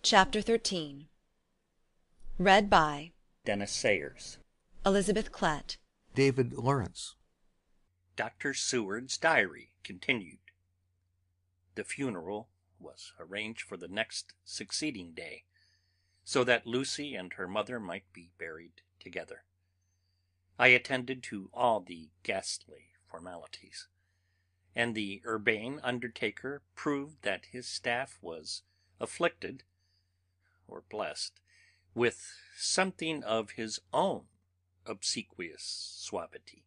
Chapter 13. Read by Dennis Sayers. Elizabeth Klett. David Lawrence. Dr. Seward's diary continued. The funeral was arranged for the next succeeding day, so that Lucy and her mother might be buried together. I attended to all the ghastly formalities, and the urbane undertaker proved that his staff was afflicted, or blessed, with something of his own obsequious suavity.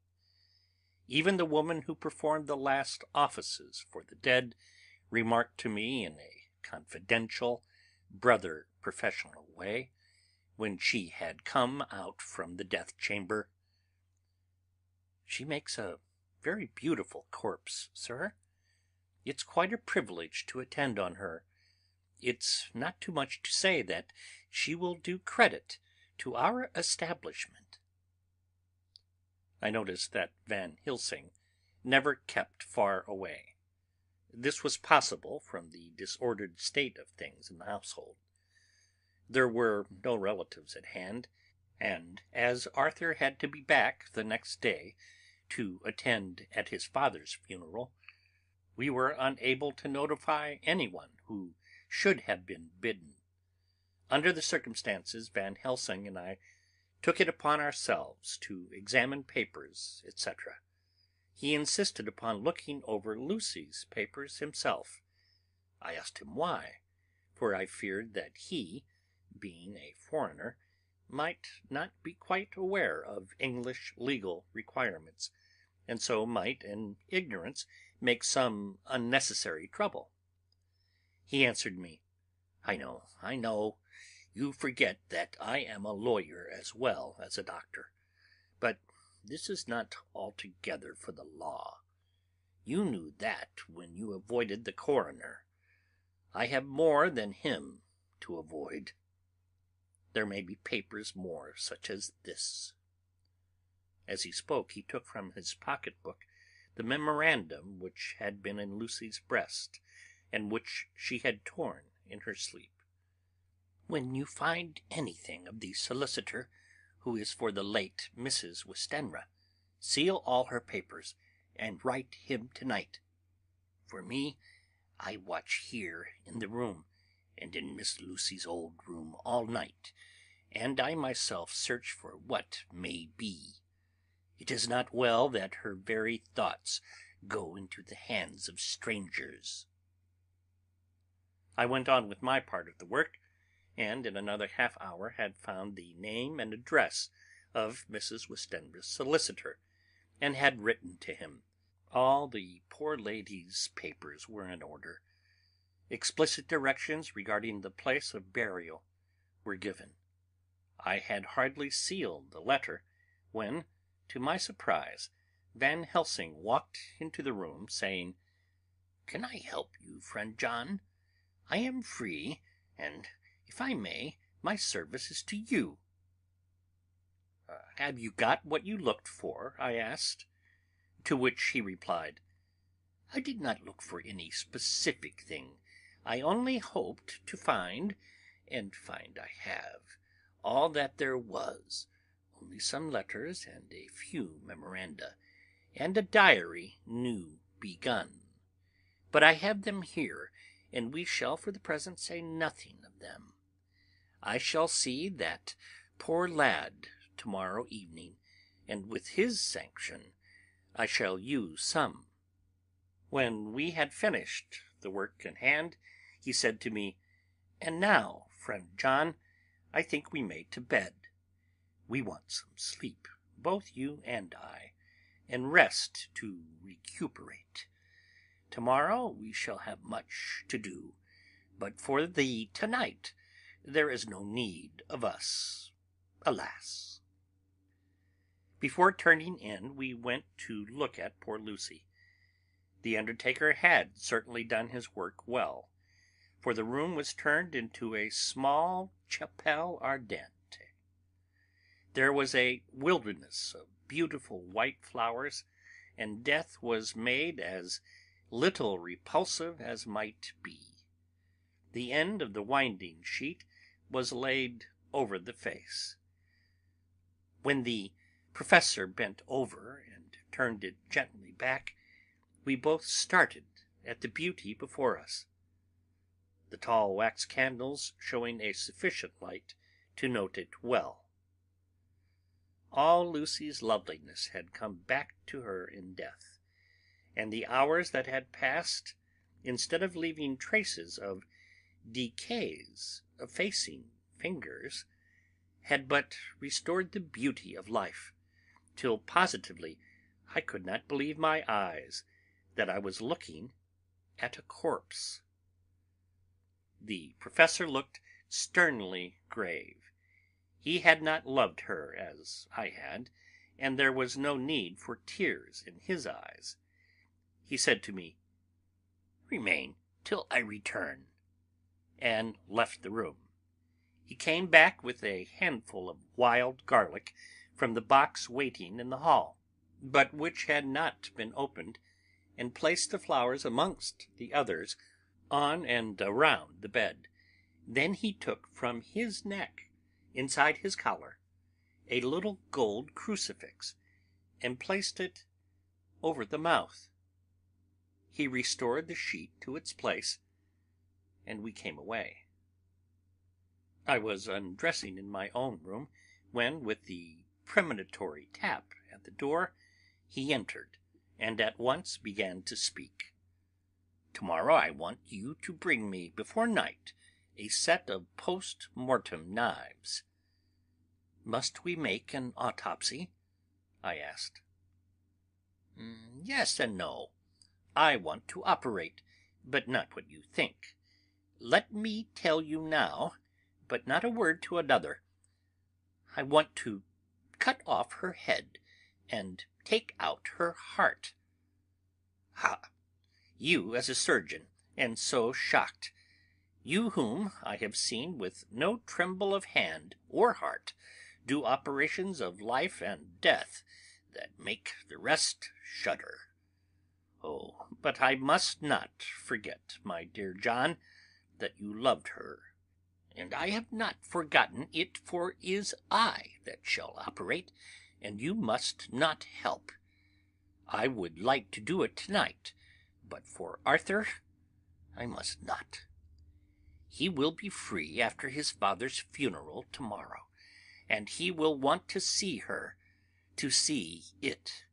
Even the woman who performed the last offices for the dead remarked to me in a confidential, brother-professional way, when she had come out from the death-chamber, "She makes a very beautiful corpse, sir. It's quite a privilege to attend on her. It's not too much to say that she will do credit to our establishment." I noticed that Van Helsing never kept far away. This was possible from the disordered state of things in the household. There were no relatives at hand, and as Arthur had to be back the next day to attend at his father's funeral, we were unable to notify anyone who should have been bidden. Under the circumstances, Van Helsing and I took it upon ourselves to examine papers, etc. He insisted upon looking over Lucy's papers himself. I asked him why, for I feared that he, being a foreigner, might not be quite aware of English legal requirements, and so might in ignorance make some unnecessary trouble. He answered me, I know, you forget that I am a lawyer as well as a doctor, but this is not altogether for the law. You knew that when you avoided the coroner. I have more than him to avoid. There may be papers more such as this." As he spoke, he took from his pocket-book the memorandum which had been in Lucy's breast, and which she had torn in her sleep. "When you find anything of the solicitor who is for the late Mrs. Westenra, seal all her papers, and write him tonight. For me, I watch here in the room, and in Miss Lucy's old room all night, and I myself search for what may be. It is not well that her very thoughts go into the hands of strangers." I went on with my part of the work, and in another half-hour had found the name and address of Mrs. Westenra's solicitor, and had written to him. All the poor lady's papers were in order. Explicit directions regarding the place of burial were given. I had hardly sealed the letter when, to my surprise, Van Helsing walked into the room, saying, "Can I help you, friend John? I am free, and, if I may, my service is to you." "Have you got what you looked for?" I asked. To which he replied, "I did not look for any specific thing. I only hoped to find, and find I have, all that there was, only some letters and a few memoranda, and a diary new begun. But I have them here, and we shall for the present say nothing of them. I shall see that poor lad tomorrow evening, and with his sanction I shall use some." When we had finished the work in hand, he said to me, "And now, friend John, I think we may to bed. We want some sleep, both you and I, and rest to recuperate. Tomorrow we shall have much to do, but for the tonight there is no need of us, alas." Before turning in, we went to look at poor Lucy. The undertaker had certainly done his work well, for the room was turned into a small chapelle ardente. There was a wilderness of beautiful white flowers, and death was made as little repulsive as might be. The end of the winding sheet was laid over the face. When the Professor bent over and turned it gently back, we both started at the beauty before us, the tall wax candles showing a sufficient light to note it well. All Lucy's loveliness had come back to her in death, and the hours that had passed, instead of leaving traces of decay's effacing fingers, had but restored the beauty of life, till positively I could not believe my eyes that I was looking at a corpse. The Professor looked sternly grave. He had not loved her as I had, and there was no need for tears in his eyes. He said to me, "Remain till I return," and left the room. He came back with a handful of wild garlic from the box waiting in the hall, but which had not been opened, and placed the flowers amongst the others on and around the bed. Then he took from his neck, inside his collar, a little gold crucifix, and placed it over the mouth. He restored the sheet to its place, and we came away. I was undressing in my own room when, with the premonitory tap at the door, he entered, and at once began to speak. "Tomorrow I want you to bring me before night a set of post-mortem knives." "Must we make an autopsy?" I asked. "Yes and no. I want to operate, but not what you think. Let me tell you now, but not a word to another. I want to cut off her head and take out her heart." "Ha! You as a surgeon, and so shocked! You whom I have seen with no tremble of hand or heart do operations of life and death that make the rest shudder. Oh, but I must not forget, my dear John, that you loved her, and I have not forgotten it, for is I that shall operate, and you must not help. I would like to do it tonight, but for Arthur I must not. He will be free after his father's funeral tomorrow, and he will want to see her, to see it.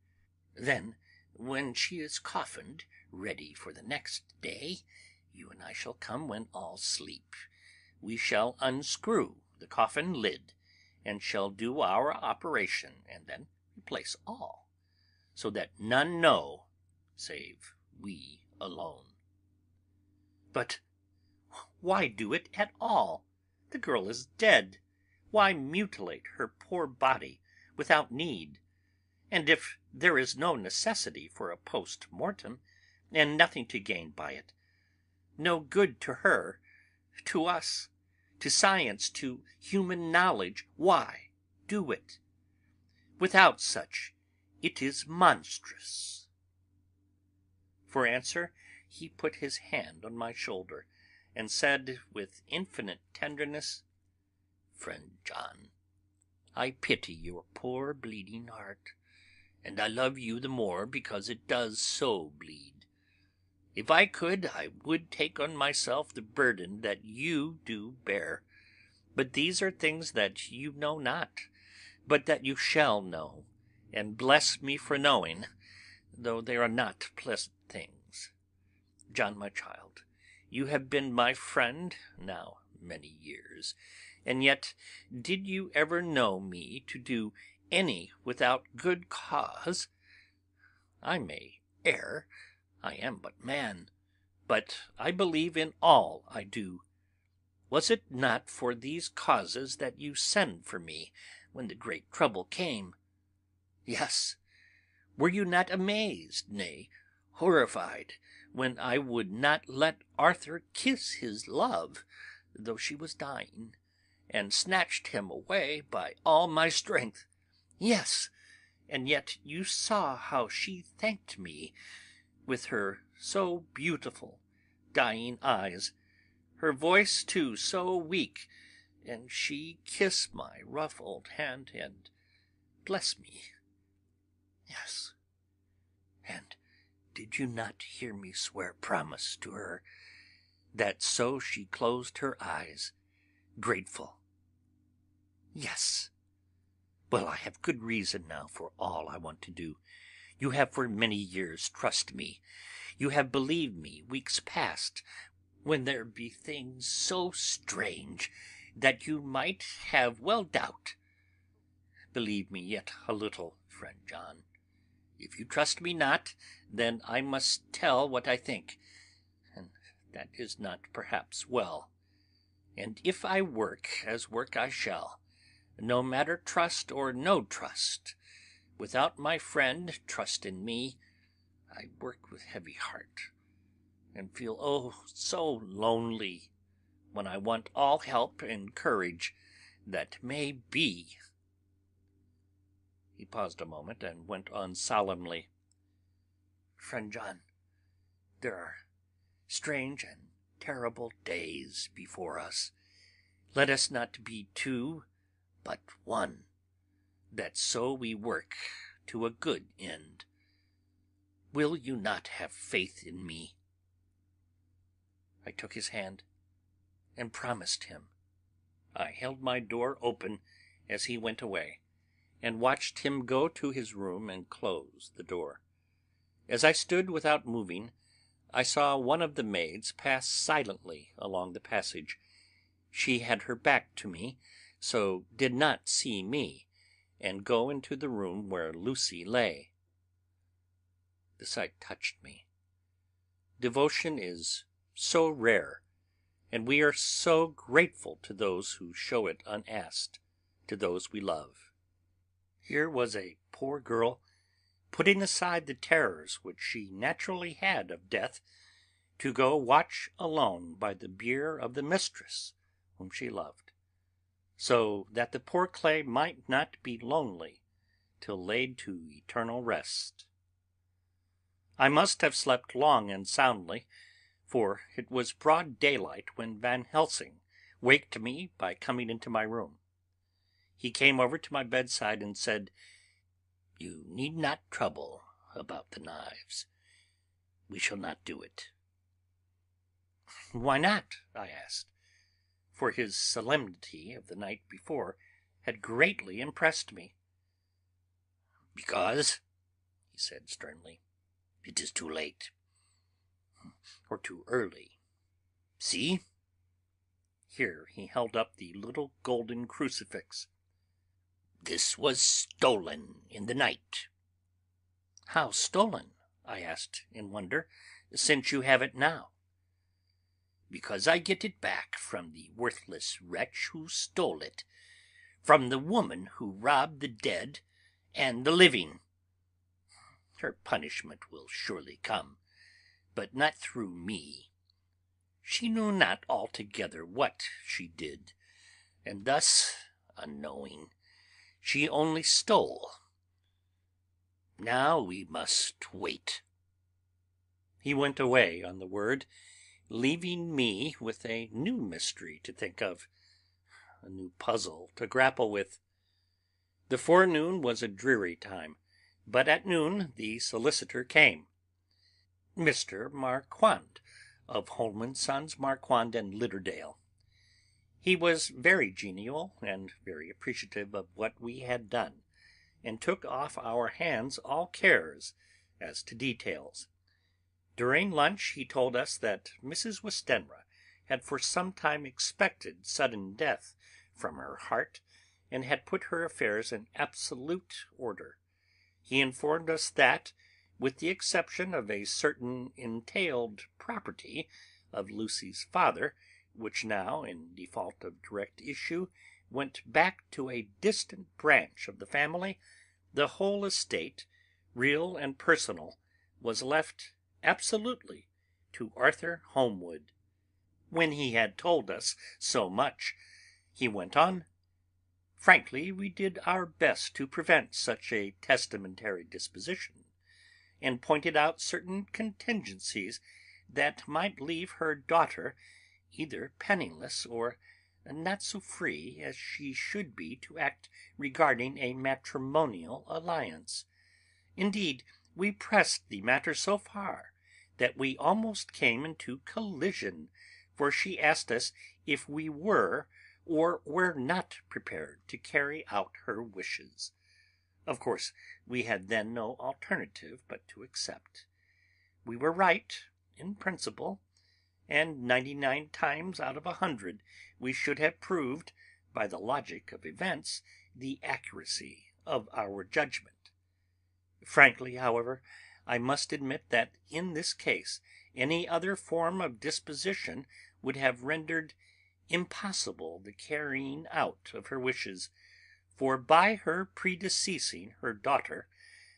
Then, when she is coffined, ready for the next day, you and I shall come when all sleep. We shall unscrew the coffin lid, and shall do our operation, and then replace all, so that none know, save we alone." "But why do it at all? The girl is dead. Why mutilate her poor body without need? And if there is no necessity for a post-mortem, and nothing to gain by it, no good to her, to us, to science, to human knowledge, why do it? Without such, it is monstrous." For answer, he put his hand on my shoulder, and said with infinite tenderness, "Friend John, I pity your poor bleeding heart, and I love you the more because it does so bleed. If I could, I would take on myself the burden that you do bear. But these are things that you know not, but that you shall know, and bless me for knowing, though they are not pleasant things. John, my child, you have been my friend now many years, and yet did you ever know me to do any without good cause? I may err, I am but man, but I believe in all I do. Was it not for these causes that you sent for me when the great trouble came? Yes. Were you not amazed, nay, horrified, when I would not let Arthur kiss his love, though she was dying, and snatched him away by all my strength? Yes, and yet you saw how she thanked me, with her so beautiful dying eyes, her voice too so weak, and she kiss my rough old hand and bless me. Yes, and did you not hear me swear promise to her, that so she closed her eyes, grateful? Yes. Well, I have good reason now for all I want to do. You have for many years trusted me. You have believed me weeks past, when there be things so strange that you might have well doubt. Believe me yet a little, friend John. If you trust me not, then I must tell what I think, and that is not perhaps well. And if I work, as work I shall, no matter trust or no trust, without my friend trust in me, I work with heavy heart, and feel oh so lonely, when I want all help and courage that may be. He paused a moment and went on solemnly. Friend John, there are strange and terrible days before us. Let us not be two, but one, that so we work to a good end. Will you not have faith in me? I took his hand and promised him. I held my door open as he went away, and watched him go to his room and close the door. As I stood without moving, I saw one of the maids pass silently along the passage. She had her back to me, so did not see me, and go into the room where Lucy lay. The sight touched me. Devotion is so rare, and we are so grateful to those who show it unasked to those we love. Here was a poor girl putting aside the terrors which she naturally had of death, to go watch alone by the bier of the mistress whom she loved, so that the poor clay might not be lonely till laid to eternal rest. I must have slept long and soundly, for it was broad daylight when Van Helsing waked me by coming into my room. He came over to my bedside and said, "You need not trouble about the knives. We shall not do it." "Why not?" I asked, for his solemnity of the night before had greatly impressed me. "Because," he said sternly, "it is too late, or too early. See!" Here he held up the little golden crucifix. "This was stolen in the night." "How stolen?" I asked in wonder, "since you have it now?" "Because I get it back from the worthless wretch who stole it, from the woman who robbed the dead and the living. Her punishment will surely come, but not through me. She knew not altogether what she did, and thus, unknowing, she only stole. Now we must wait." He went away on the word, leaving me with a new mystery to think of, a new puzzle to grapple with. The forenoon was a dreary time, but at noon the solicitor came. Mr. Marquand, of Holman, Sons, Marquand and Litterdale. He was very genial and very appreciative of what we had done, and took off our hands all cares as to details. During lunch he told us that Mrs. Westenra had for some time expected sudden death from her heart, and had put her affairs in absolute order. He informed us that, with the exception of a certain entailed property of Lucy's father, which now, in default of direct issue, went back to a distant branch of the family, the whole estate, real and personal, was left absolutely to Arthur Holmwood. When he had told us so much, he went on, "Frankly, we did our best to prevent such a testamentary disposition, and pointed out certain contingencies that might leave her daughter either penniless or not so free as she should be to act regarding a matrimonial alliance. Indeed, we pressed the matter so far that we almost came into collision, for she asked us if we were or were not prepared to carry out her wishes. Of course, we had then no alternative but to accept. We were right in principle, and 99 times out of 100 we should have proved, by the logic of events, the accuracy of our judgment. Frankly, however, I must admit that in this case any other form of disposition would have rendered impossible the carrying out of her wishes, for by her predeceasing her daughter,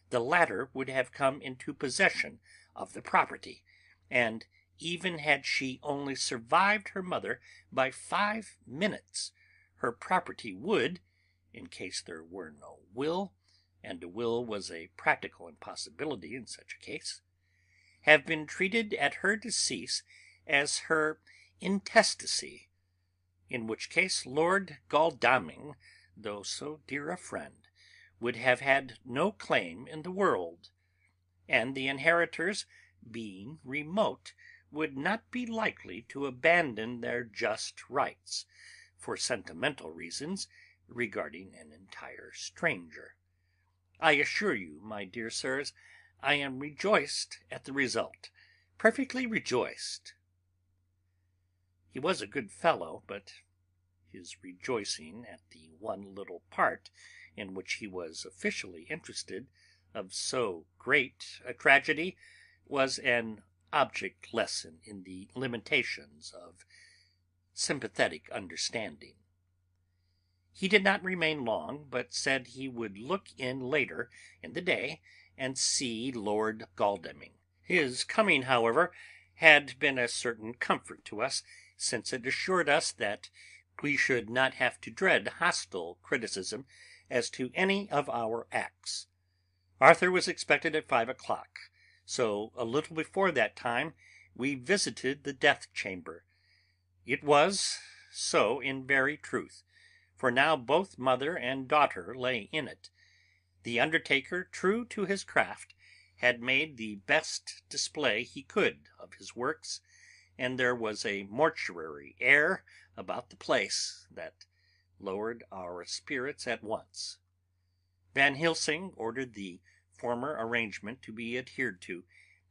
the latter would have come into possession of the property, and even had she only survived her mother by 5 minutes, her property would, in case there were no will, and a will was a practical impossibility in such a case, have been treated at her decease as her intestacy, in which case Lord Godalming, though so dear a friend, would have had no claim in the world, and the inheritors, being remote, would not be likely to abandon their just rights for sentimental reasons regarding an entire stranger. I assure you, my dear sirs, I am rejoiced at the result, perfectly rejoiced." He was a good fellow, but his rejoicing at the one little part in which he was officially interested of so great a tragedy was an object lesson in the limitations of sympathetic understanding. He did not remain long, but said he would look in later in the day and see Lord Godalming. His coming, however, had been a certain comfort to us, since it assured us that we should not have to dread hostile criticism as to any of our acts. Arthur was expected at 5 o'clock, so a little before that time we visited the death chamber. It was so in very truth, for now both mother and daughter lay in it. The undertaker, true to his craft, had made the best display he could of his works, and there was a mortuary air about the place that lowered our spirits at once. Van Helsing ordered the former arrangement to be adhered to,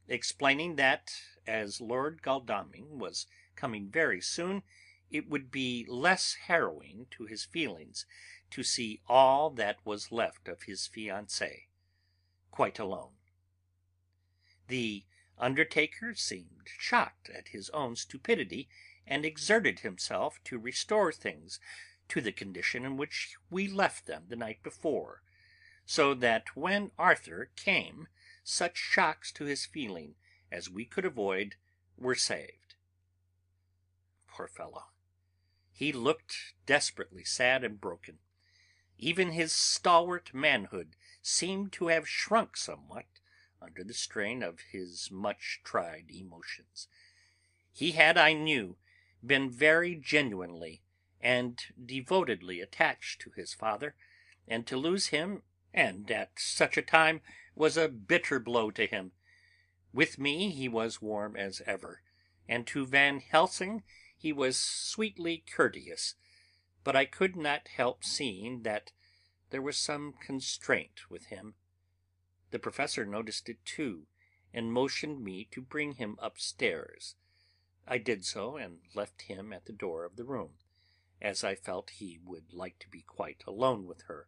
explaining that, as Lord Godalming was coming very soon, it would be less harrowing to his feelings to see all that was left of his fiancée quite alone. The undertaker seemed shocked at his own stupidity, and exerted himself to restore things to the condition in which we left them the night before, so that when Arthur came such shocks to his feeling as we could avoid were saved. Poor fellow! He looked desperately sad and broken. Even his stalwart manhood seemed to have shrunk somewhat under the strain of his much-tried emotions. He had, I knew, been very genuinely and devotedly attached to his father, and to lose him, and at such a time, was a bitter blow to him. With me he was warm as ever, and to Van Helsing he was sweetly courteous, but I could not help seeing that there was some constraint with him. The professor noticed it too, and motioned me to bring him upstairs. I did so, and left him at the door of the room, as I felt he would like to be quite alone with her,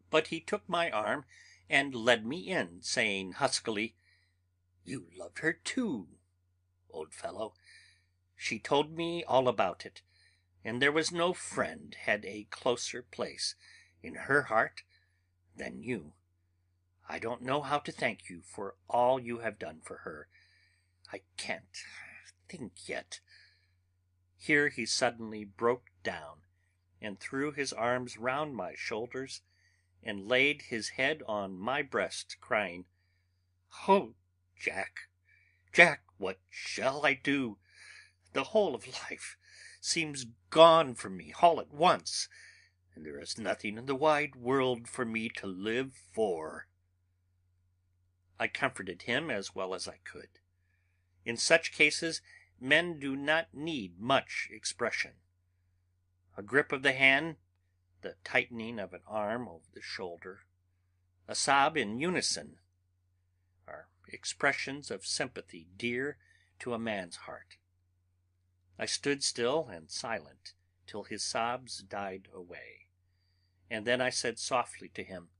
but he took my arm and led me in, saying huskily, "You loved her too, old fellow. She told me all about it, and there was no friend had a closer place in her heart than you. I don't know how to thank you for all you have done for her. I can't think yet." Here he suddenly broke down, and threw his arms round my shoulders, and laid his head on my breast, crying, "Oh, Jack, Jack, what shall I do? The whole of life seems gone from me all at once, and there is nothing in the wide world for me to live for." I comforted him as well as I could. In such cases men do not need much expression. A grip of the hand, the tightening of an arm over the shoulder, a sob in unison, are expressions of sympathy dear to a man's heart. I stood still and silent till his sobs died away, and then I said softly to him,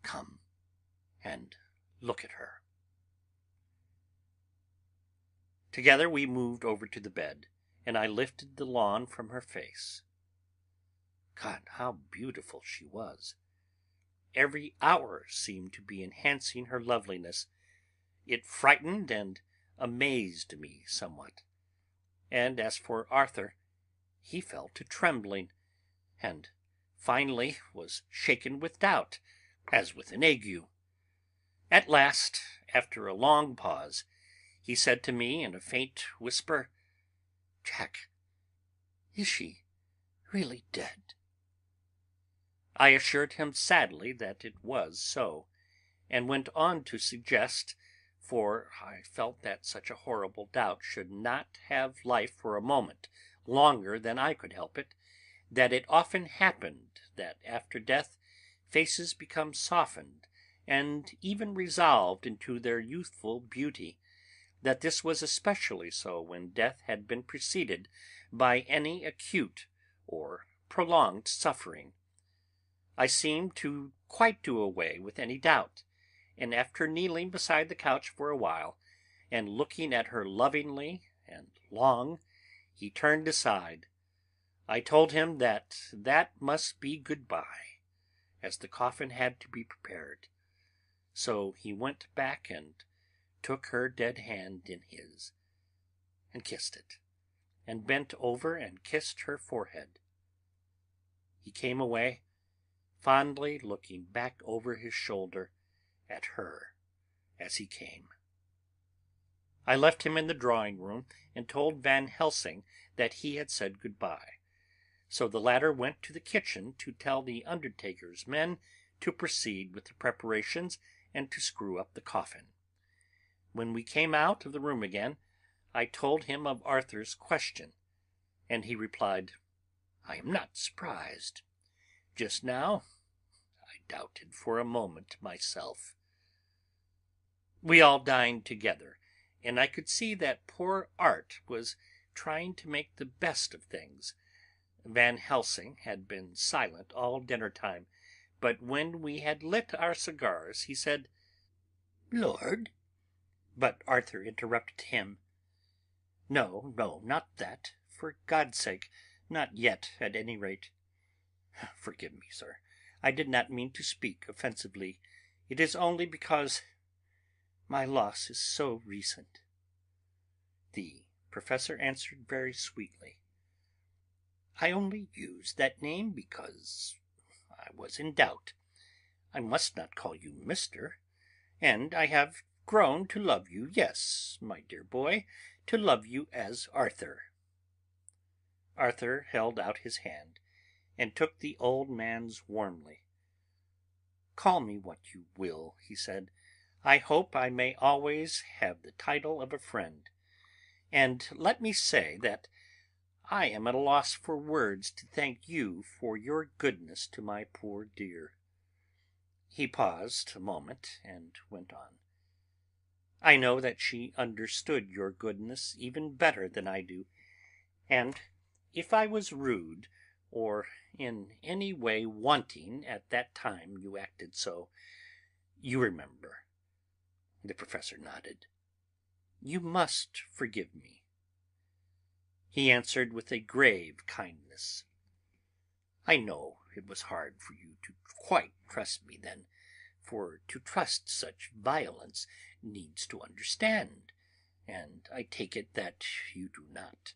"Come and look at her." Together we moved over to the bed, and I lifted the lawn from her face. God, how beautiful she was! Every hour seemed to be enhancing her loveliness. It frightened and amazed me somewhat. And as for Arthur, he fell to trembling, and finally was shaken with doubt, as with an ague. At last, after a long pause, he said to me in a faint whisper, "Jack, is she really dead?" I assured him sadly that it was so, and went on to suggest, for I felt that such a horrible doubt should not have life for a moment longer than I could help it, that it often happened that after death faces become softened and even resolved into their youthful beauty, that this was especially so when death had been preceded by any acute or prolonged suffering. I seemed to quite do away with any doubt, and after kneeling beside the couch for a while, and looking at her lovingly and long, he turned aside. I told him that that must be good-bye, as the coffin had to be prepared. So he went back and took her dead hand in his, and kissed it, and bent over and kissed her forehead. He came away, fondly looking back over his shoulder at her as he came. I left him in the drawing-room and told Van Helsing that he had said good-bye, so the latter went to the kitchen to tell the undertaker's men to proceed with the preparations and to screw up the coffin. When we came out of the room again, I told him of Arthur's question, and he replied, "I am not surprised. Just now I doubted for a moment myself." We all dined together, and I could see that poor Art was trying to make the best of things. Van Helsing had been silent all dinner time, but when we had lit our cigars he said, "Lord—" But Arthur interrupted him. "No, no, not that. For God's sake, not yet, at any rate. Forgive me, sir. I did not mean to speak offensively. It is only because my loss is so recent." The Professor answered very sweetly, "I only used that name because I was in doubt. I must not call you Mr., and I have grown to love you, yes, my dear boy, to love you as Arthur." Arthur held out his hand and took the old man's warmly. "Call me what you will," he said. "I hope I may always have the title of a friend. And let me say that I am at a loss for words to thank you for your goodness to my poor dear." He paused a moment and went on. "I know that she understood your goodness even better than I do, and if I was rude or in any way wanting at that time you acted so, you remember." The Professor nodded. "You must forgive me." He answered with a grave kindness, "I know it was hard for you to quite trust me then, for to trust such violence needs to understand, and I take it that you do not,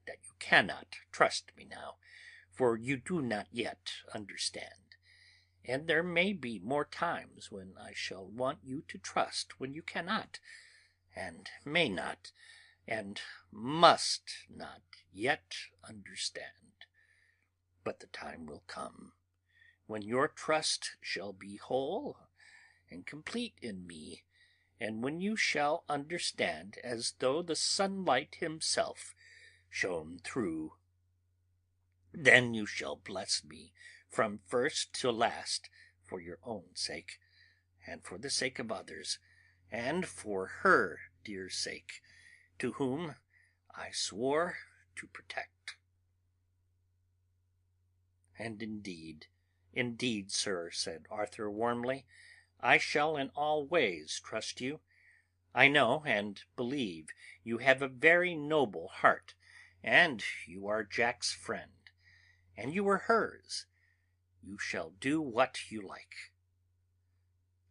that you cannot trust me now, for you do not yet understand, and there may be more times when I shall want you to trust when you cannot, and may not, and must not yet understand. But the time will come when your trust shall be whole and complete in me, and when you shall understand as though the sunlight himself shone through. Then you shall bless me from first to last, for your own sake, and for the sake of others, and for her dear sake, to whom I swore to protect. And indeed, sir, said Arthur warmly, I shall in all ways trust you. I know and believe you have a very noble heart, and you are Jack's friend, and you are hers. You shall do what you like.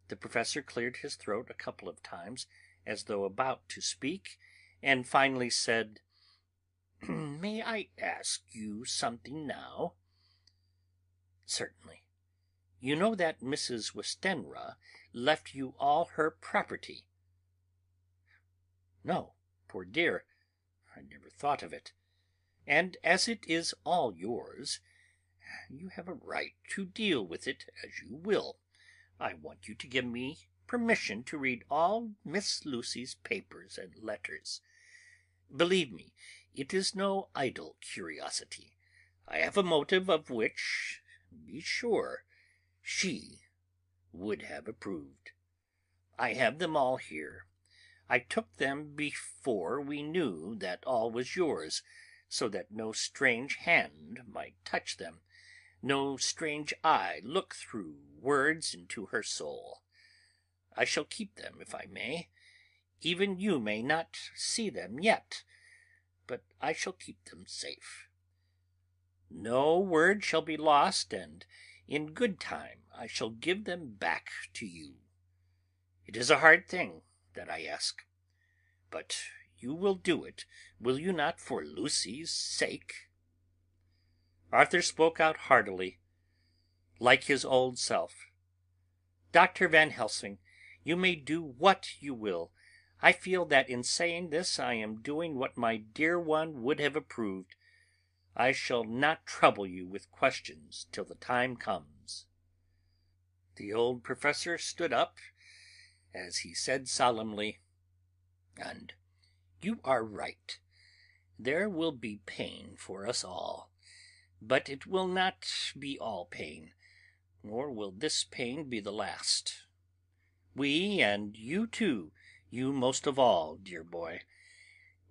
The Professor cleared his throat a couple of times, as though about to speak, and finally said, May I ask you something now? Certainly. You know that Mrs. Westenra left you all her property? No, poor dear, I never thought of it. And as it is all yours, you have a right to deal with it as you will. I want you to give me permission to read all Miss Lucy's papers and letters. Believe me, it is no idle curiosity. I have a motive of which, be sure, she would have approved. I have them all here. I took them before we knew that all was yours, so that no strange hand might touch them, no strange eye look through words into her soul. I shall keep them, if I may. Even you may not see them yet, but I shall keep them safe. No word shall be lost, and in good time I shall give them back to you. It is a hard thing that I ask, but you will do it, will you not, for Lucy's sake? Arthur spoke out heartily, like his old self. Dr. Van Helsing, you may do what you will. I feel that in saying this I am doing what my dear one would have approved. I shall not trouble you with questions till the time comes. The old Professor stood up as he said solemnly, And you are right. There will be pain for us all, but it will not be all pain, nor will this pain be the last. We, and you too, you most of all, dear boy,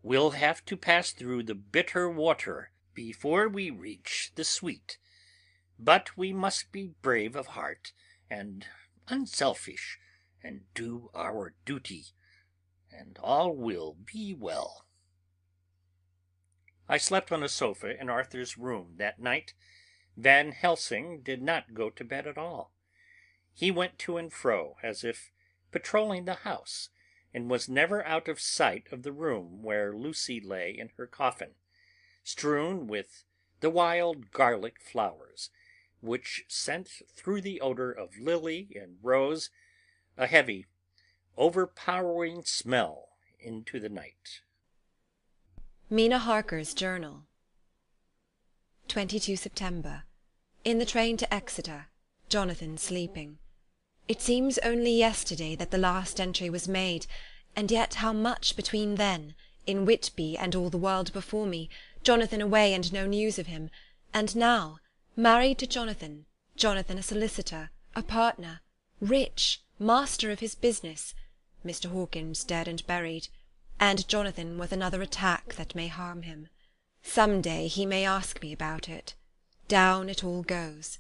will have to pass through the bitter water before we reach the sweet, but we must be brave of heart and unselfish and do our duty, and all will be well. I slept on a sofa in Arthur's room that night. Van Helsing did not go to bed at all. He went to and fro as if patrolling the house, and was never out of sight of the room where Lucy lay in her coffin, strewn with the wild garlic flowers, which sent through the odour of lily and rose a heavy, overpowering smell into the night. Mina Harker's Journal. 22 September. In the train to Exeter, Jonathan sleeping. It seems only yesterday that the last entry was made, and yet how much between then, in Whitby and all the world before me, Jonathan away and no news of him, and now, married to Jonathan, Jonathan a solicitor, a partner, rich, master of his business, Mr. Hawkins dead and buried, and Jonathan with another attack that may harm him. Some day he may ask me about it. Down it all goes.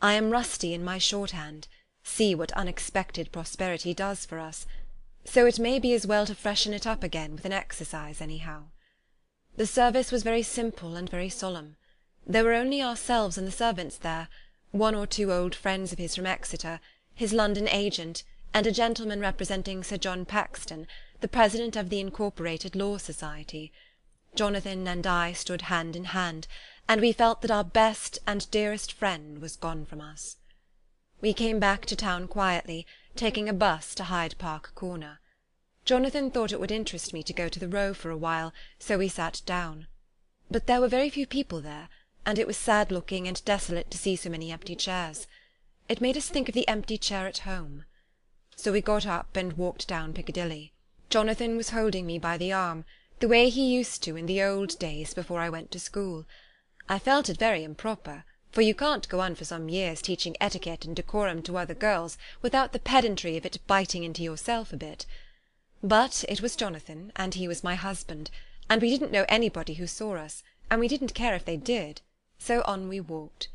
I am rusty in my shorthand. See what unexpected prosperity does for us. So it may be as well to freshen it up again with an exercise anyhow. The service was very simple and very solemn. There were only ourselves and the servants there, one or two old friends of his from Exeter, his London agent, and a gentleman representing Sir John Paxton, the president of the Incorporated Law Society. Jonathan and I stood hand in hand, and we felt that our best and dearest friend was gone from us. We came back to town quietly, taking a bus to Hyde Park Corner. Jonathan thought it would interest me to go to the Row for a while, so we sat down. But there were very few people there, and it was sad-looking and desolate to see so many empty chairs. It made us think of the empty chair at home. So we got up and walked down Piccadilly. Jonathan was holding me by the arm, the way he used to in the old days before I went to school. I felt it very improper, for you can't go on for some years teaching etiquette and decorum to other girls without the pedantry of it biting into yourself a bit. But it was Jonathan, and he was my husband, and we didn't know anybody who saw us, and we didn't care if they did, so on we walked.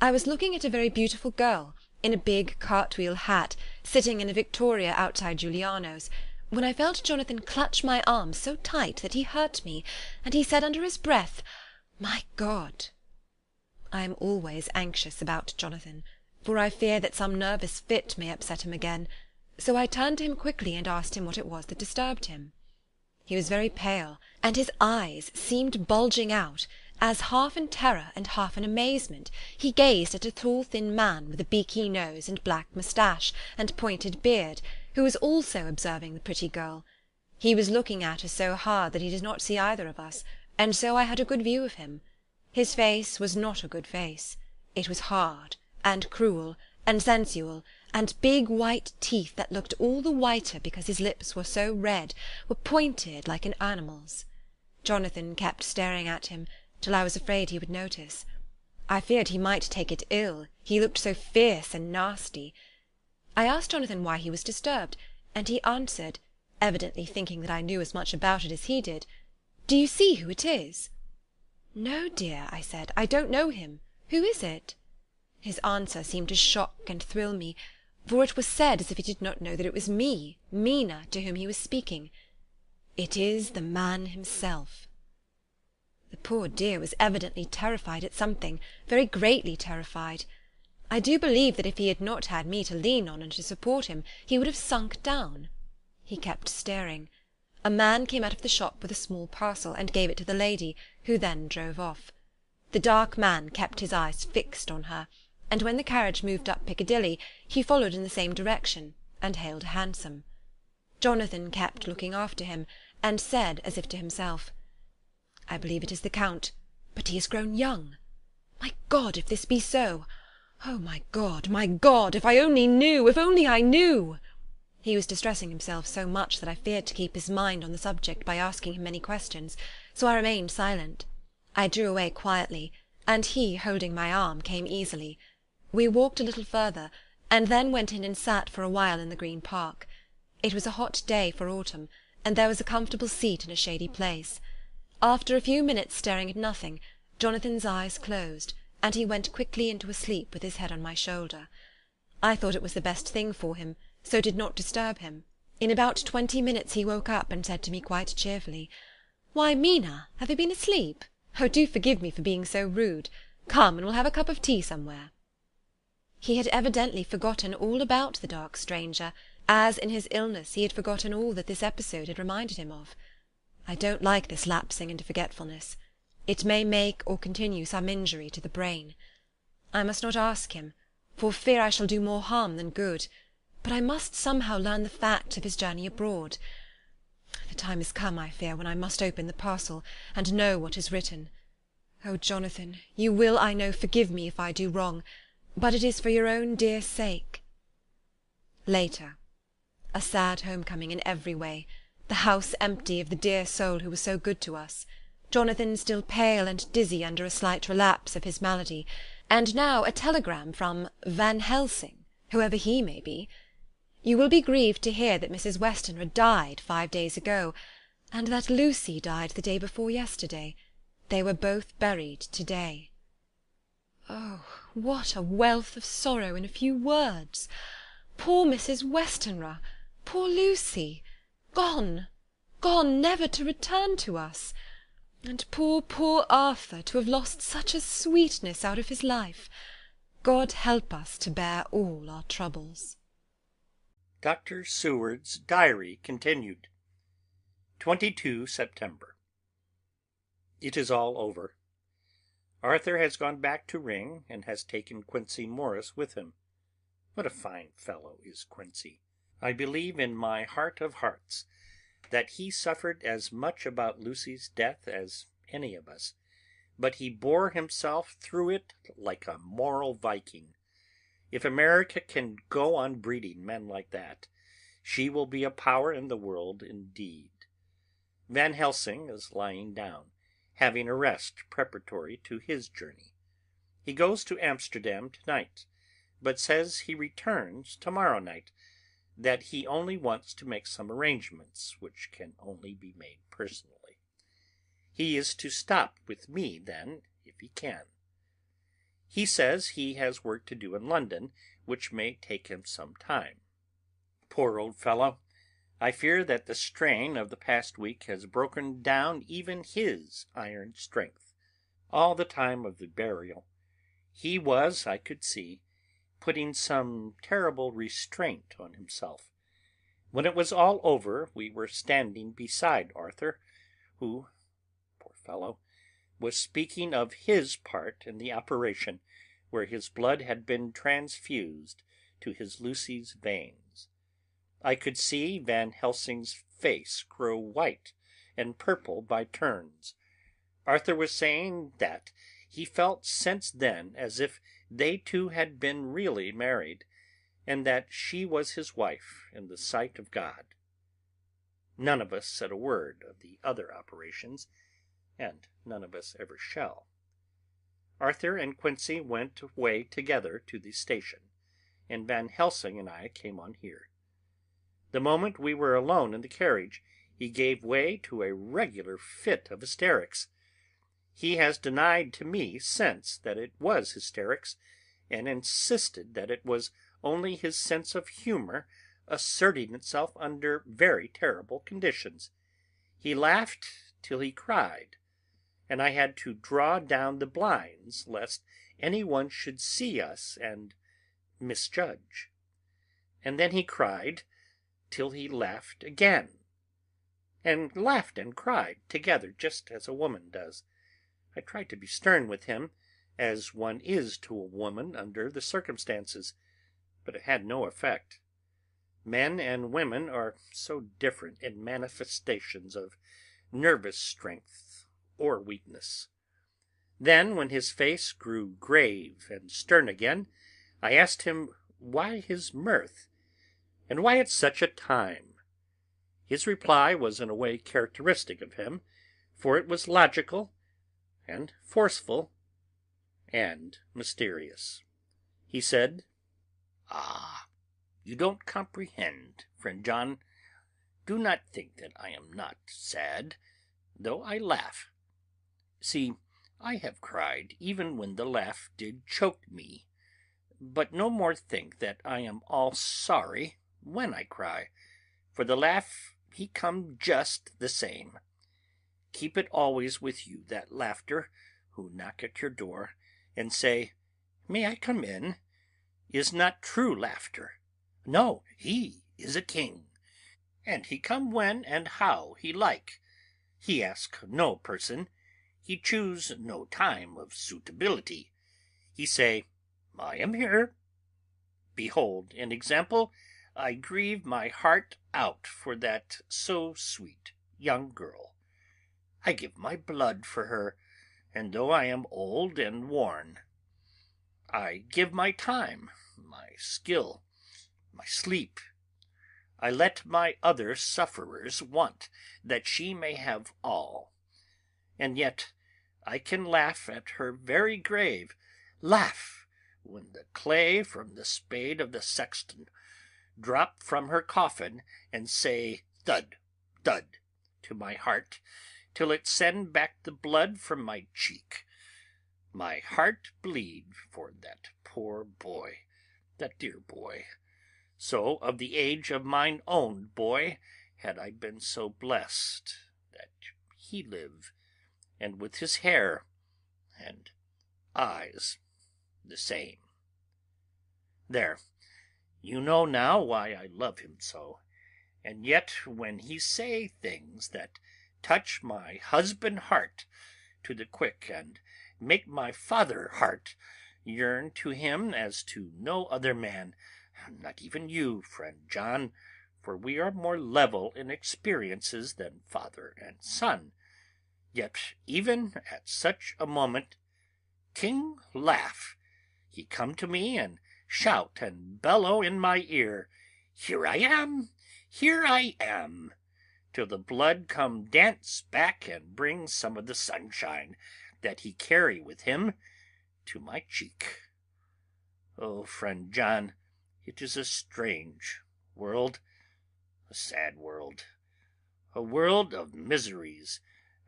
I was looking at a very beautiful girl, in a big cartwheel hat, sitting in a victoria outside Giuliano's, when I felt Jonathan clutch my arm so tight that he hurt me, and he said under his breath, "My God!" I am always anxious about Jonathan, for I fear that some nervous fit may upset him again, so I turned to him quickly and asked him what it was that disturbed him. He was very pale, and his eyes seemed bulging out, as half in terror and half in amazement he gazed at a tall thin man with a beaky nose and black moustache and pointed beard, who was also observing the pretty girl. He was looking at her so hard that he did not see either of us, and so I had a good view of him. His face was not a good face. It was hard, and cruel, and sensual, and big white teeth that looked all the whiter because his lips were so red, were pointed like an animal's. Jonathan kept staring at him, till I was afraid he would notice. I feared he might take it ill, he looked so fierce and nasty. I asked Jonathan why he was disturbed, and he answered, evidently thinking that I knew as much about it as he did, "Do you see who it is?" "No, dear," I said, "I don't know him. Who is it?" His answer seemed to shock and thrill me, for it was said as if he did not know that it was me, Mina, to whom he was speaking. "It is the man himself." The poor dear was evidently terrified at something, very greatly terrified. I do believe that if he had not had me to lean on and to support him, he would have sunk down. He kept staring. A man came out of the shop with a small parcel, and gave it to the lady, who then drove off. The dark man kept his eyes fixed on her, and when the carriage moved up Piccadilly, he followed in the same direction, and hailed a hansom. Jonathan kept looking after him, and said, as if to himself, "I believe it is the Count, but he has grown young. My God, if this be so! Oh, my God, if I only knew, if only I knew!" He was distressing himself so much that I feared to keep his mind on the subject by asking him many questions, so I remained silent. I drew away quietly, and he, holding my arm, came easily. We walked a little further, and then went in and sat for a while in the Green Park. It was a hot day for autumn, and there was a comfortable seat in a shady place. After a few minutes staring at nothing, Jonathan's eyes closed, and he went quickly into a sleep with his head on my shoulder. I thought it was the best thing for him, so did not disturb him. In about 20 minutes he woke up and said to me quite cheerfully, "Why, Mina, have you been asleep? Oh, do forgive me for being so rude. Come, and we'll have a cup of tea somewhere." He had evidently forgotten all about the dark stranger, as in his illness he had forgotten all that this episode had reminded him of. I don't like this lapsing into forgetfulness. It may make or continue some injury to the brain. I must not ask him, for fear I shall do more harm than good, but I must somehow learn the facts of his journey abroad. The time has come, I fear, when I must open the parcel, and know what is written. Oh, Jonathan, you will, I know, forgive me if I do wrong, but it is for your own dear sake. Later. A sad home-coming in every way. The house empty of the dear soul who was so good to us. Jonathan still pale and dizzy under a slight relapse of his malady, and now a telegram from Van Helsing, whoever he may be. You will be grieved to hear that Mrs. Westenra died 5 days ago, and that Lucy died the day before yesterday. They were both buried to-day. Oh, what a wealth of sorrow in a few words! Poor Mrs. Westenra! Poor Lucy! Gone! Gone, never to return to us! And poor, poor Arthur, to have lost such a sweetness out of his life! God help us to bear all our troubles. Dr. Seward's diary continued. 22 September. It is all over. Arthur has gone back to Ring, and has taken Quincey Morris with him. What a fine fellow is Quincey! I believe in my heart of hearts that he suffered as much about Lucy's death as any of us, but he bore himself through it like a moral Viking. If America can go on breeding men like that, she will be a power in the world indeed. Van Helsing is lying down, having a rest preparatory to his journey. He goes to Amsterdam tonight, but says he returns tomorrow night, that he only wants to make some arrangements which can only be made personally. He is to stop with me then, if he can. He says he has work to do in London, which may take him some time. Poor old fellow! I fear that the strain of the past week has broken down even his iron strength. All the time of the burial, he was, I could see, putting some terrible restraint on himself. When it was all over, we were standing beside Arthur, who, poor fellow, was speaking of his part in the operation where his blood had been transfused to his Lucy's veins. I could see Van Helsing's face grow white and purple by turns. Arthur was saying that he felt since then as if they two had been really married, and that she was his wife in the sight of God. None of us said a word of the other operations, and none of us ever shall. Arthur and Quincey went away together to the station, and Van Helsing and I came on here. The moment we were alone in the carriage, he gave way to a regular fit of hysterics. He has denied to me since that it was hysterics, and insisted that it was only his sense of humour asserting itself under very terrible conditions. He laughed till he cried, and I had to draw down the blinds lest any one should see us and misjudge. And then he cried till he laughed again, and laughed and cried together, just as a woman does. I tried to be stern with him, as one is to a woman under the circumstances, but it had no effect. Men and women are so different in manifestations of nervous strength or weakness. Then, when his face grew grave and stern again, I asked him why his mirth, and why at such a time. His reply was in a way characteristic of him, for it was logical and forceful and mysterious. He said, "Ah, you don't comprehend, friend John. Do not think that I am not sad, though I laugh. See, I have cried even when the laugh did choke me, but no more think that I am all sorry when I cry, for the laugh he come just the same. Keep it always with you, that laughter, who knock at your door, and say, 'May I come in?' is not true laughter. No, he is a king, and he come when and how he like. He ask no person, he choose no time of suitability. He say, 'I am here.' Behold an example. I grieve my heart out for that so sweet young girl. I give my blood for her, and though I am old and worn, I give my time, my skill, my sleep. I let my other sufferers want, that she may have all. And yet I can laugh at her very grave, laugh when the clay from the spade of the sexton drop from her coffin, and say thud, thud, to my heart, till it send back the blood from my cheek. My heart bleed for that poor boy, that dear boy. So of the age of mine own boy, had I been so blessed that he live, and with his hair and eyes the same. There, you know now why I love him so, and yet when he say things that touch my husband heart to the quick, and make my father heart yearn to him as to no other man, not even you, friend John, for we are more level in experiences than father and son. Yet even at such a moment King laugh, he come to me and shout and bellow in my ear, Here I am, here I am, till the blood come dance back and bring some of the sunshine that he carry with him to my cheek. Oh, friend John, it is a strange world, a sad world, a world of miseries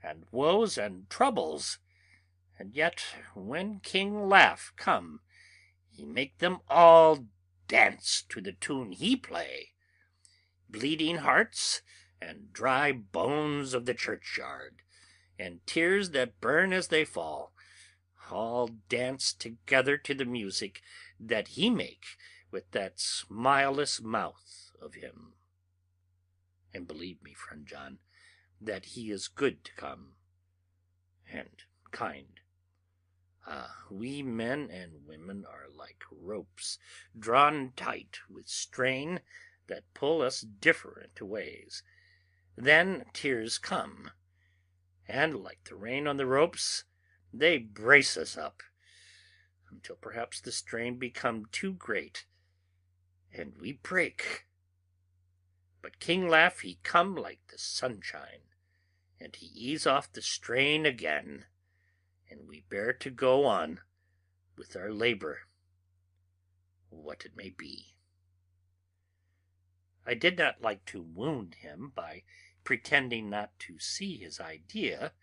and woes and troubles, and yet when King Laugh come, he make them all dance to the tune he play. Bleeding hearts and dry bones of the churchyard, and tears that burn as they fall, all dance together to the music that he make with that smileless mouth of him. And believe me, friend John, that he is good to come, and kind. We men and women are like ropes drawn tight with strain that pull us different ways. Then tears come, and like the rain on the ropes, they brace us up, until perhaps the strain become too great, and we break. But King Laugh he come like the sunshine, and he ease off the strain again, and we bear to go on with our labor, what it may be. I did not like to wound him by pretending not to see his idea,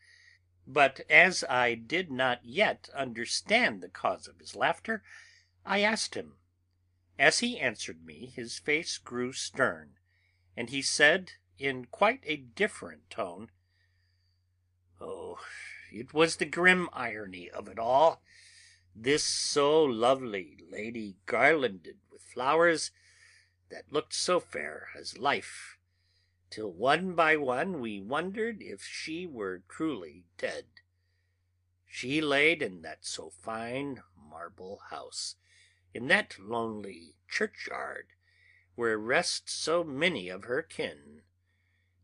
but as I did not yet understand the cause of his laughter, I asked him. As he answered me, his face grew stern, and he said in quite a different tone, Oh, it was the grim irony of it all, this so lovely lady garlanded with flowers that looked so fair as life, till one by one we wondered if she were truly dead. She laid in that so fine marble house, in that lonely churchyard, where rest so many of her kin,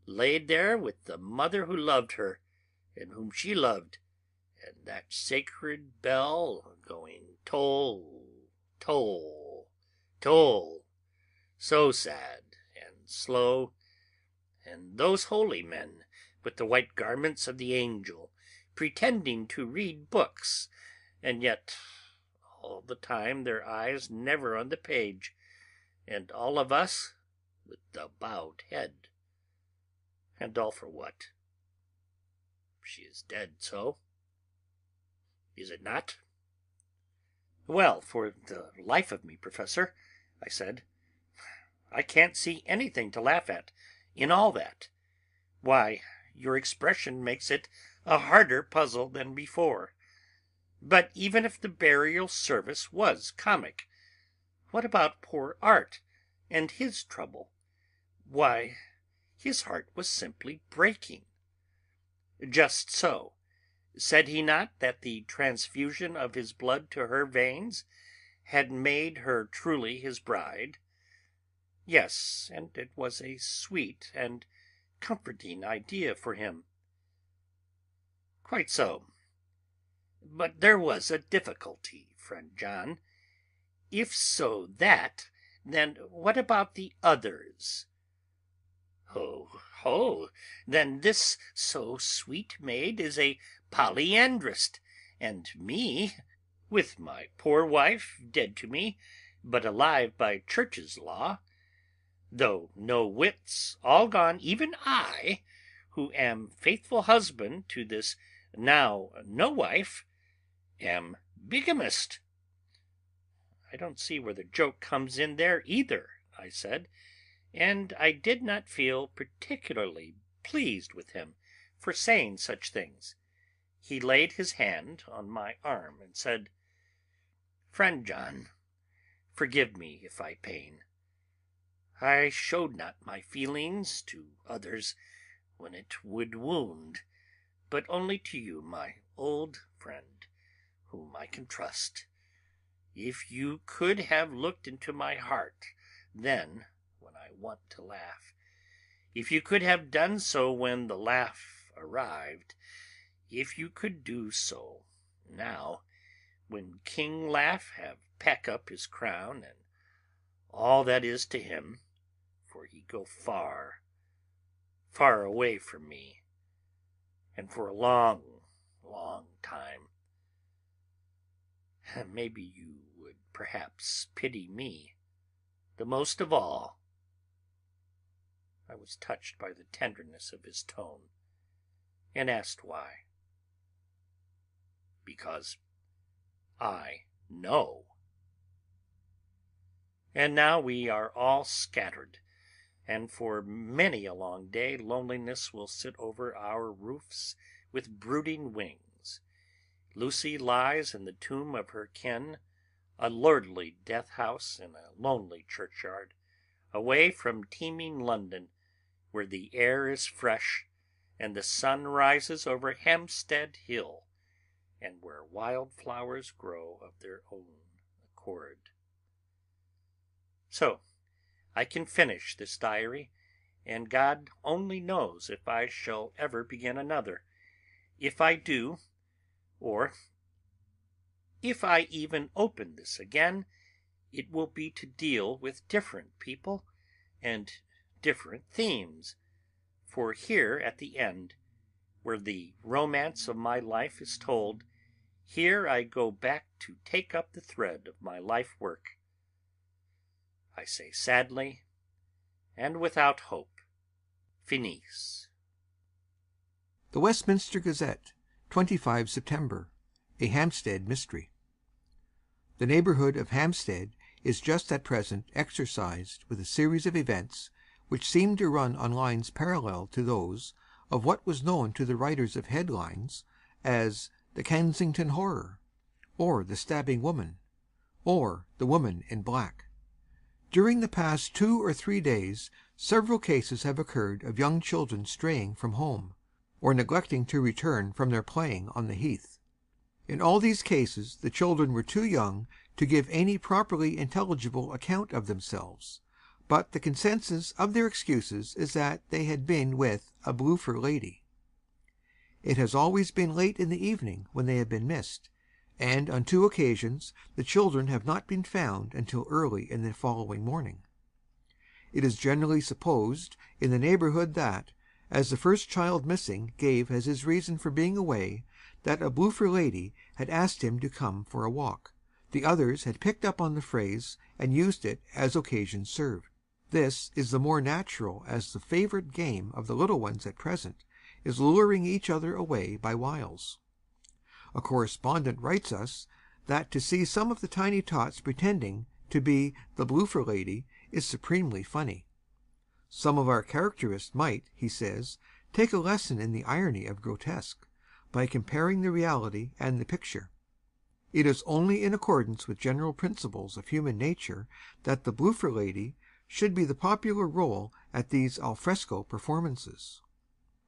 laid there with the mother who loved her, and whom she loved, and that sacred bell going toll, toll, toll, so sad and slow, and those holy men with the white garments of the angel, pretending to read books, and yet all the time their eyes never on the page, and all of us with the bowed head. And all for what? She is dead, so. Is it not? Well, for the life of me, Professor, I said, I can't see anything to laugh at in all that. Why, your expression makes it a harder puzzle than before. But even if the burial service was comic, what about poor Art and his trouble? Why, his heart was simply breaking. Just so. Said he not that the transfusion of his blood to her veins had made her truly his bride? Yes, and it was a sweet and comforting idea for him. Quite so. But there was a difficulty, friend John. If so that, then what about the others? Ho, then this so sweet maid is a polyandrist, and me, with my poor wife dead to me, but alive by church's law, though no wits, all gone, even I, who am faithful husband to this now no wife, am bigamist. I don't see where the joke comes in there either, I said, and I did not feel particularly pleased with him for saying such things. He laid his hand on my arm and said, Friend John, forgive me if I pain. I showed not my feelings to others when it would wound, but only to you, my old friend, whom I can trust. If you could have looked into my heart then, when I want to laugh. If you could have done so when the laugh arrived, if you could do so now, when King Laugh have pack up his crown and all that is to him, for he go far, far away from me, and for a long, long time, maybe you would perhaps pity me the most of all. I was touched by the tenderness of his tone, and asked why. Because I know. And now we are all scattered, and for many a long day loneliness will sit over our roofs with brooding wings. Lucy lies in the tomb of her kin, a lordly death-house in a lonely churchyard, away from teeming London, where the air is fresh, and the sun rises over Hampstead Hill, and where wild flowers grow of their own accord. So I can finish this diary, and God only knows if I shall ever begin another. If I do, or if I even open this again, it will be to deal with different people and different themes, for here at the end, where the romance of my life is told, here I go back to take up the thread of my life work. I say sadly, and without hope, finis. The Westminster Gazette, 25 September. A Hampstead Mystery. The neighbourhood of Hampstead is just at present exercised with a series of events which seem to run on lines parallel to those of what was known to the writers of headlines as the Kensington Horror, or the Stabbing Woman, or the Woman in Black. During the past 2 or 3 days several cases have occurred of young children straying from home, or neglecting to return from their playing on the heath. In all these cases the children were too young to give any properly intelligible account of themselves, but the consensus of their excuses is that they had been with a bloofer lady. It has always been late in the evening when they have been missed, and on 2 occasions the children have not been found until early in the following morning. It is generally supposed in the neighbourhood that, as the first child missing gave as his reason for being away that a bloofer lady had asked him to come for a walk, the others had picked up on the phrase and used it as occasion served. This is the more natural as the favourite game of the little ones at present is luring each other away by wiles. A correspondent writes us that to see some of the tiny tots pretending to be the bloofer lady is supremely funny. Some of our characterists might, he says, take a lesson in the irony of grotesque, by comparing the reality and the picture. It is only in accordance with general principles of human nature that the bloofer lady should be the popular role at these alfresco performances.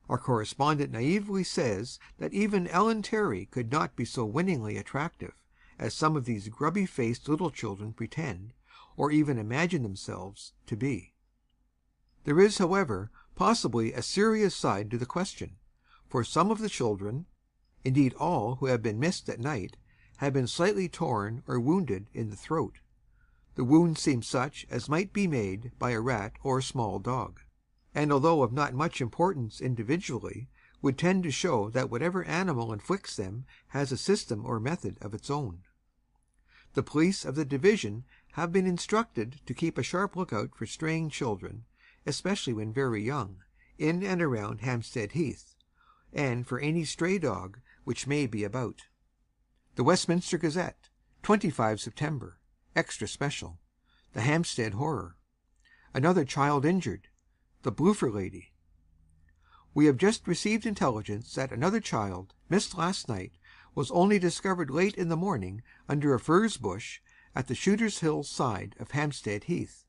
Our correspondent naively says that even Ellen Terry could not be so winningly attractive as some of these grubby-faced little children pretend, or even imagine themselves to be. There is, however, possibly a serious side to the question, for some of the children, indeed all who have been missed at night, have been slightly torn or wounded in the throat. The wounds seem such as might be made by a rat or a small dog, and although of not much importance individually, would tend to show that whatever animal inflicts them has a system or method of its own. The police of the division have been instructed to keep a sharp lookout for straying children, especially when very young, in and around Hampstead Heath, and for any stray dog which may be about. The Westminster Gazette, 25 September. Extra Special. The Hampstead Horror. Another child injured. The bloofer lady. We have just received intelligence that another child, missed last night, was only discovered late in the morning under a furze bush at the Shooter's Hill side of Hampstead Heath,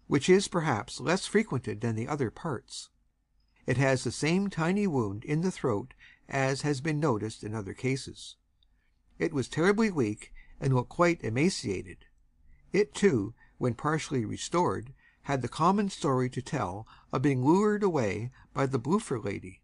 which is perhaps less frequented than the other parts. It has the same tiny wound in the throat as has been noticed in other cases. It was terribly weak and looked quite emaciated. It, too, when partially restored, had the common story to tell of being lured away by the Bloofer lady.